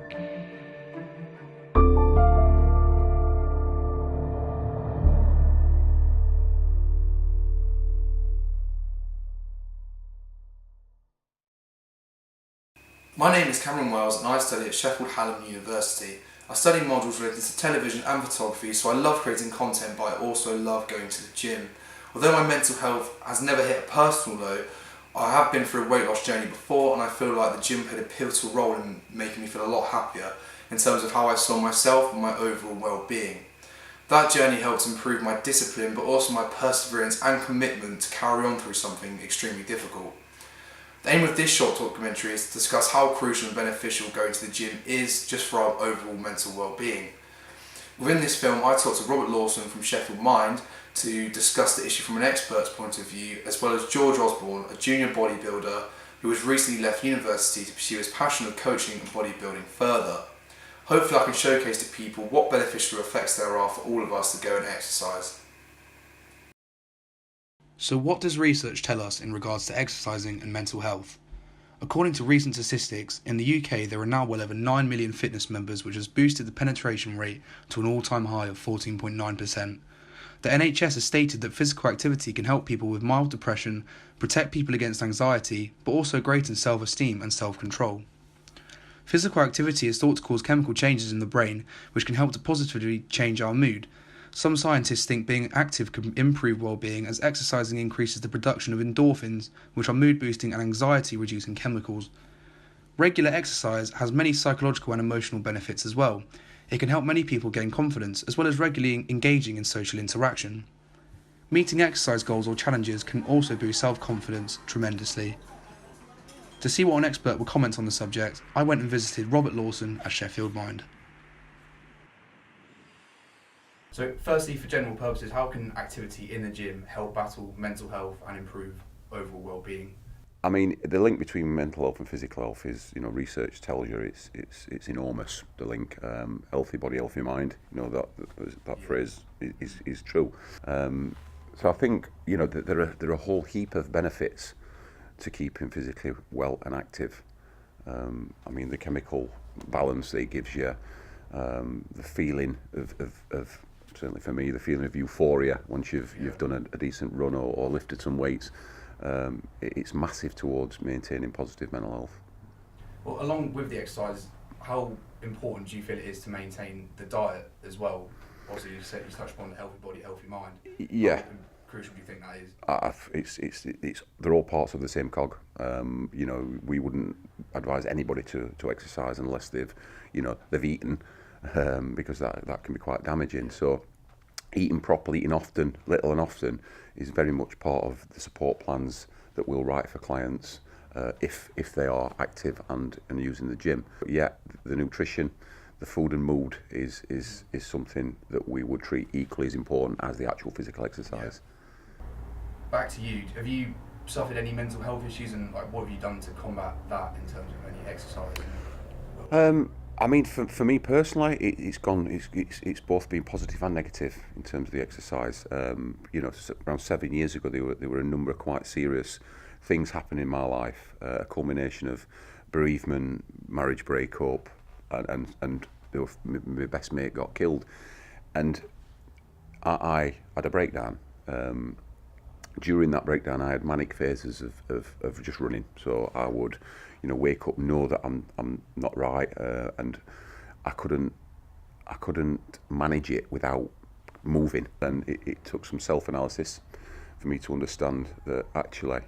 My name is Cameron Wells and I study at Sheffield Hallam University. I study modules related to television and photography, so I love creating content, but I also love going to the gym. Although my mental health has never hit a personal low, I have been through a weight loss journey before, and I feel like the gym played a pivotal role in making me feel a lot happier in terms of how I saw myself and my overall well-being. That journey helped improve my discipline, but also my perseverance and commitment to carry on through something extremely difficult. The aim of this short documentary is to discuss how crucial and beneficial going to the gym is just for our overall mental well-being. Within this film, I talked to Robert Lawson from Sheffield Mind to discuss the issue from an expert's point of view, as well as George Osborne, a junior bodybuilder who has recently left university to pursue his passion of coaching and bodybuilding further. Hopefully I can showcase to people what beneficial effects there are for all of us to go and exercise. So what does research tell us in regards to exercising and mental health? According to recent statistics, in the UK there are now well over 9 million fitness members, which has boosted the penetration rate to an all-time high of 14.9%. The NHS has stated that physical activity can help people with mild depression, protect people against anxiety, but also greaten self-esteem and self-control. Physical activity is thought to cause chemical changes in the brain, which can help to positively change our mood. Some scientists think being active can improve well-being, as exercising increases the production of endorphins, which are mood-boosting and anxiety-reducing chemicals. Regular exercise has many psychological and emotional benefits as well. It can help many people gain confidence, as well as regularly engaging in social interaction. Meeting exercise goals or challenges can also boost self-confidence tremendously. To see what an expert will comment on the subject, I went and visited Robert Lawson at Sheffield Mind. So firstly, for general purposes, how can activity in the gym help battle mental health and improve overall well-being? I mean, the link between mental health and physical health is, research tells you it's enormous. The link, healthy body, healthy mind. That phrase is true. So I think that there are a whole heap of benefits to keeping physically well and active. I mean, the chemical balance that it gives you, the feeling of certainly for me, the feeling of euphoria once you've done a decent run or lifted some weights. It's massive towards maintaining positive mental health. Well, along with the exercise, how important do you feel it is to maintain the diet as well? Obviously, you touched upon the healthy body, healthy mind. Yeah. How crucial do you think that is? It's they're all parts of the same cog. We wouldn't advise anybody to exercise unless they've eaten, because that can be quite damaging. So eating properly, eating often, little and often, is very much part of the support plans that we'll write for clients if they are active and using the gym. But yeah, the nutrition, the food and mood is something that we would treat equally as important as the actual physical exercise. Yeah. Back to you. Have you suffered any mental health issues, and what have you done to combat that in terms of any exercise? I mean, for me personally, it's both been positive and negative in terms of the exercise. Around 7 years ago, there were a number of quite serious things happening in my life. A culmination of bereavement, marriage breakup, and my best mate got killed, and I had a breakdown. During that breakdown, I had manic phases of just running. So I would, wake up, know that I'm not right, and I couldn't manage it without moving. And it took some self-analysis for me to understand that actually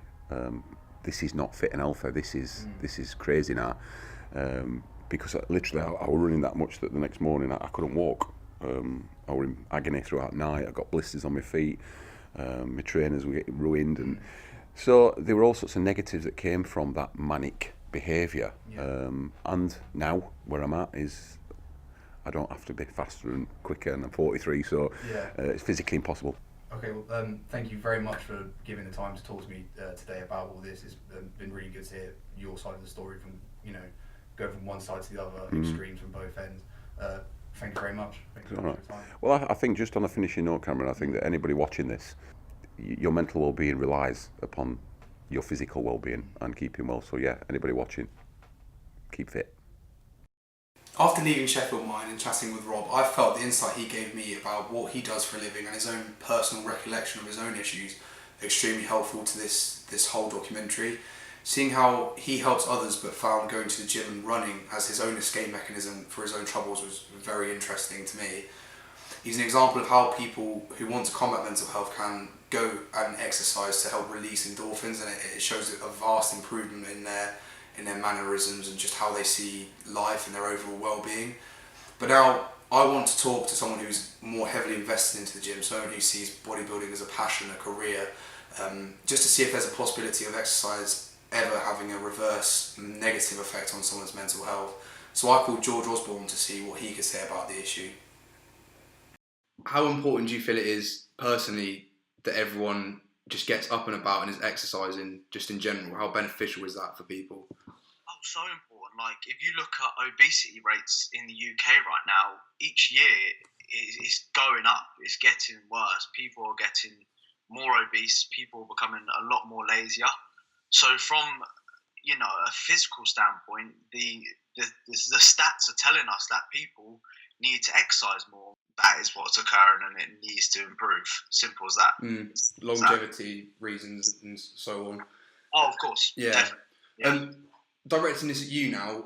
this is not fit and healthy. This is crazy now, because I was running that much that the next morning I couldn't walk. I was in agony throughout the night. I got blisters on my feet. My trainers were getting ruined, and so there were all sorts of negatives that came from that manic behaviour. Yeah. And now where I'm at is I don't have to be faster and quicker, and I'm 43, so it's physically impossible. Okay, well, thank you very much for giving the time to talk to me today about all this. It's been really good to hear your side of the story from, go from one side to the other, extremes from both ends. Thank you very much. Thank you for your time. Well, I think just on a finishing note, Cameron, I think that anybody watching this, your mental well-being relies upon your physical well-being and keeping well. So yeah, anybody watching, keep fit. After leaving Sheffield Mine and chatting with Rob, I felt the insight he gave me about what he does for a living and his own personal recollection of his own issues extremely helpful to this whole documentary. Seeing how he helps others but found going to the gym and running as his own escape mechanism for his own troubles was very interesting to me. He's an example of how people who want to combat mental health can go and exercise to help release endorphins, and it shows a vast improvement in their mannerisms and just how they see life and their overall well-being. But now I want to talk to someone who's more heavily invested into the gym, someone who sees bodybuilding as a passion, a career, just to see if there's a possibility of exercise ever having a reverse negative effect on someone's mental health. So I called George Osborne to see what he could say about the issue. How important do you feel it is personally that everyone just gets up and about and is exercising just in general? How beneficial is that for people? Oh, so important. Like, if you look at obesity rates in the UK right now, each year it's going up. It's getting worse. People are getting more obese. People are becoming a lot more lazier. So from, a physical standpoint, the stats are telling us that people need to exercise more. That is what's occurring, and it needs to improve. Simple as that. Longevity reasons and so on. Oh, of course. Yeah. Directing this at you now,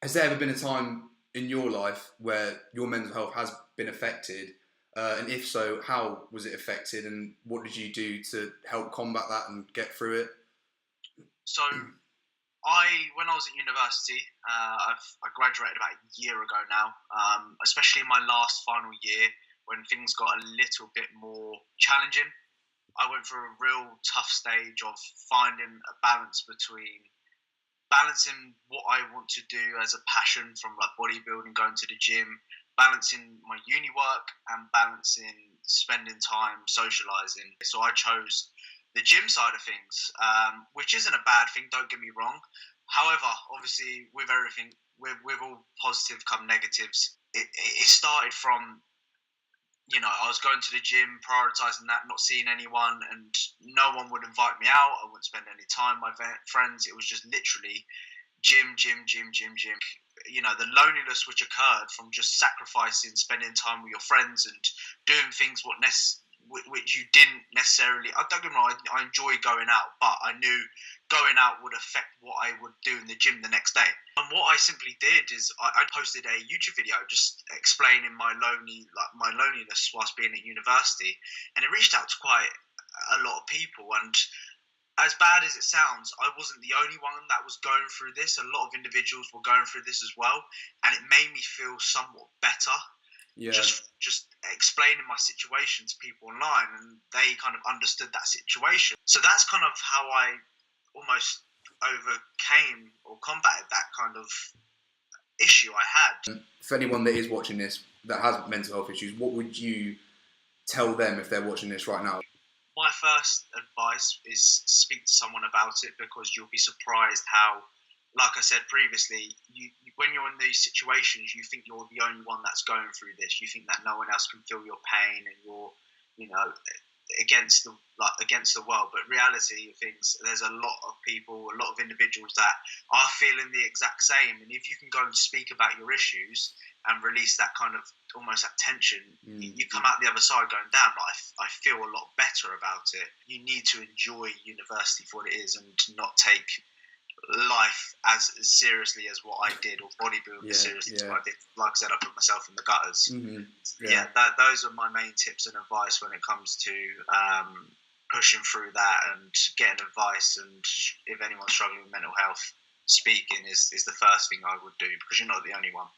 has there ever been a time in your life where your mental health has been affected? And if so, how was it affected, and what did you do to help combat that and get through it? So, when I was at university, I graduated about a year ago now, especially in my last final year when things got a little bit more challenging. I went through a real tough stage of finding a balance between balancing what I want to do as a passion from like bodybuilding, going to the gym, balancing my uni work, and balancing spending time socializing. So I chose the gym side of things, which isn't a bad thing, don't get me wrong. However, obviously, with everything, with all positive come negatives, it started from, I was going to the gym, prioritizing that, not seeing anyone, and no one would invite me out. I wouldn't spend any time with my friends. It was just literally gym. The loneliness which occurred from just sacrificing, spending time with your friends and doing things which you didn't necessarily. I don't get me wrong, I enjoy going out, but I knew going out would affect what I would do in the gym the next day. And what I simply did is I posted a YouTube video just explaining my loneliness whilst being at university, and it reached out to quite a lot of people. And as bad as it sounds, I wasn't the only one that was going through this. A lot of individuals were going through this as well, and it made me feel somewhat better. Yeah. Just explaining my situation to people online, and they kind of understood that situation. So that's kind of how I almost overcame or combated that kind of issue I had. For anyone that is watching this that has mental health issues, what would you tell them if they're watching this right now? My first advice is speak to someone about it, because you'll be surprised how, like I said previously, when you're in these situations, you think you're the only one that's going through this. You think that no one else can feel your pain, and you're, against the world. But reality of things, there's a lot of people, a lot of individuals that are feeling the exact same. And if you can go and speak about your issues and release that kind of almost that tension, you come out the other side going, damn, I feel a lot better about it. You need to enjoy university for what it is and not take life as seriously as what I did, or bodybuilding as seriously as what I did. Like I said, I put myself in the gutters. Those are my main tips and advice when it comes to pushing through that and getting advice. And if anyone's struggling with mental health, speaking is the first thing I would do, because you're not the only one.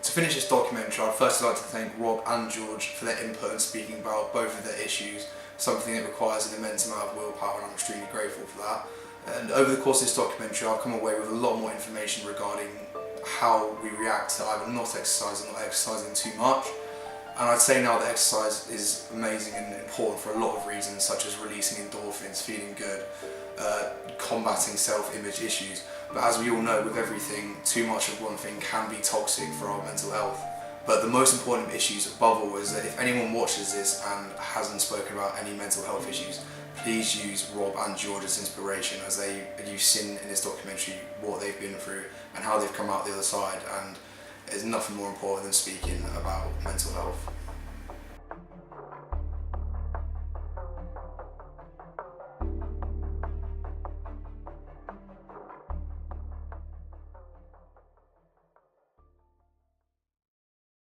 To finish this documentary, I'd first like to thank Rob and George for their input and speaking about both of their issues, something that requires an immense amount of willpower, and I'm extremely grateful for that. And over the course of this documentary, I'll come away with a lot more information regarding how we react to either not exercising or exercising too much. And I'd say now that exercise is amazing and important for a lot of reasons, such as releasing endorphins, feeling good, combating self-image issues. But as we all know, with everything, too much of one thing can be toxic for our mental health. But the most important issues above all is that if anyone watches this and hasn't spoken about any mental health issues, please use Rob and George as inspiration, as you've seen in this documentary what they've been through and how they've come out the other side. And there's nothing more important than speaking about